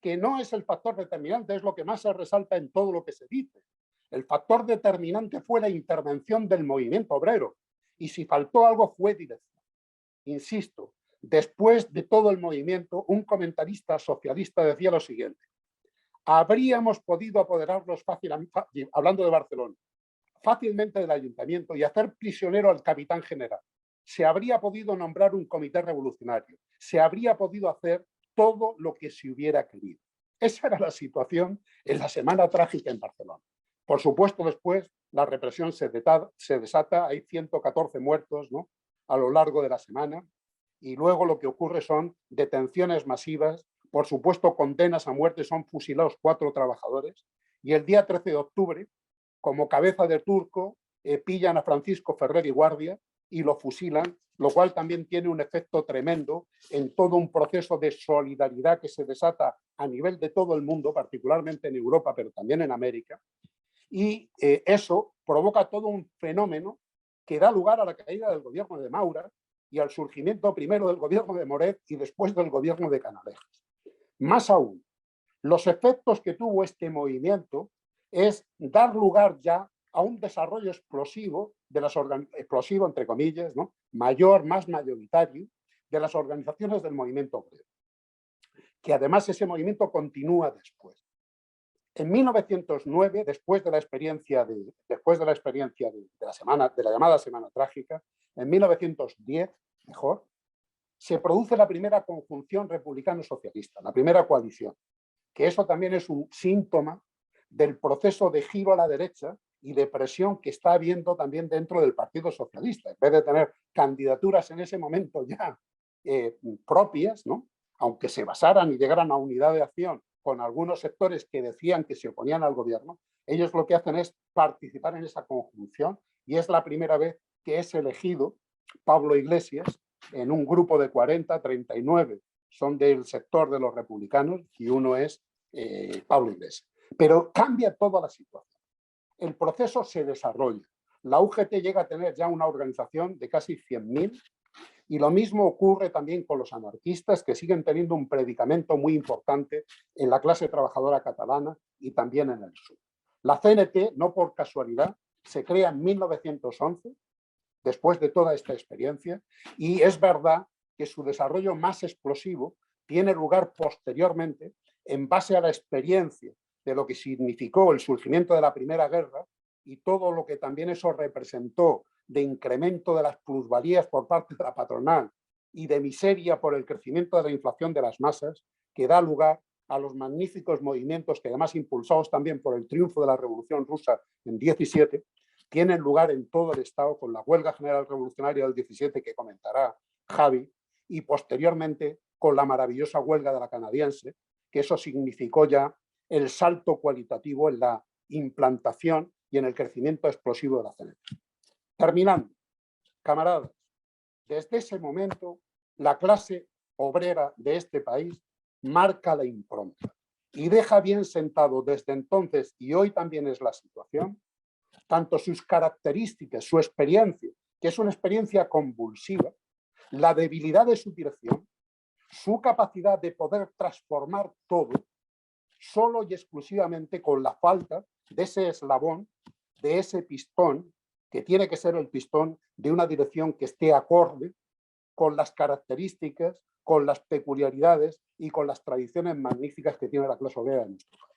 A: que no es el factor determinante, es lo que más se resalta en todo lo que se dice. El factor determinante fue la intervención del movimiento obrero, y si faltó algo fue dirección. Insisto, después de todo el movimiento, un comentarista socialista decía lo siguiente: habríamos podido apoderarnos fácilmente, hablando de Barcelona, fácilmente del ayuntamiento y hacer prisionero al capitán general. Se habría podido nombrar un comité revolucionario, se habría podido hacer todo lo que se hubiera querido. Esa era la situación en la semana trágica en Barcelona. Por supuesto, después la represión se desata, hay 114 muertos, ¿no?, a lo largo de la semana, y luego lo que ocurre son detenciones masivas, por supuesto condenas a muerte, son fusilados 4 trabajadores, y el día 13 de octubre, como cabeza de turco, pillan a Francisco Ferrer y Guardia y lo fusilan, lo cual también tiene un efecto tremendo en todo un proceso de solidaridad que se desata a nivel de todo el mundo, particularmente en Europa, pero también en América, y eso provoca todo un fenómeno que da lugar a la caída del gobierno de Maura y al surgimiento primero del gobierno de Moret y después del gobierno de Canalejas. Más aún, los efectos que tuvo este movimiento es dar lugar ya a un desarrollo explosivo, explosivo entre comillas, ¿no?, mayor, más mayoritario, de las organizaciones del movimiento obrero, que además ese movimiento continúa después. En 1909, después de la experiencia de la llamada Semana Trágica, en 1910, mejor, se produce la primera conjunción republicano-socialista, la primera coalición, que eso también es un síntoma del proceso de giro a la derecha y de presión que está habiendo también dentro del Partido Socialista. En vez de tener candidaturas en ese momento ya propias, ¿no?, aunque se basaran y llegaran a unidad de acción con algunos sectores que decían que se oponían al gobierno, ellos lo que hacen es participar en esa conjunción, y es la primera vez que es elegido Pablo Iglesias en un grupo de 40, 39 son del sector de los republicanos y uno es Pablo Iglesias. Pero cambia toda la situación. El proceso se desarrolla. La UGT llega a tener ya una organización de casi 100.000, y lo mismo ocurre también con los anarquistas, que siguen teniendo un predicamento muy importante en la clase trabajadora catalana y también en el sur. La CNT, no por casualidad, se crea en 1911, después de toda esta experiencia, y es verdad que su desarrollo más explosivo tiene lugar posteriormente en base a la experiencia de lo que significó el surgimiento de la Primera Guerra y todo lo que también eso representó de incremento de las plusvalías por parte de la patronal y de miseria por el crecimiento de la inflación de las masas, que da lugar a los magníficos movimientos que, además impulsados también por el triunfo de la Revolución Rusa en 17, tienen lugar en todo el Estado, con la huelga general revolucionaria del 17 que comentará Javi, y posteriormente con la maravillosa huelga de la canadiense, que eso significó ya el salto cualitativo en la implantación y en el crecimiento explosivo de la CNT. Terminando, camaradas, desde ese momento la clase obrera de este país marca la impronta y deja bien sentado desde entonces, y hoy también es la situación, tanto sus características, su experiencia, que es una experiencia convulsiva, la debilidad de su dirección, su capacidad de poder transformar todo, solo y exclusivamente con la falta de ese eslabón, de ese pistón, que tiene que ser el pistón de una dirección que esté acorde con las características, con las peculiaridades y con las tradiciones magníficas que tiene la clase obrera en nuestro país.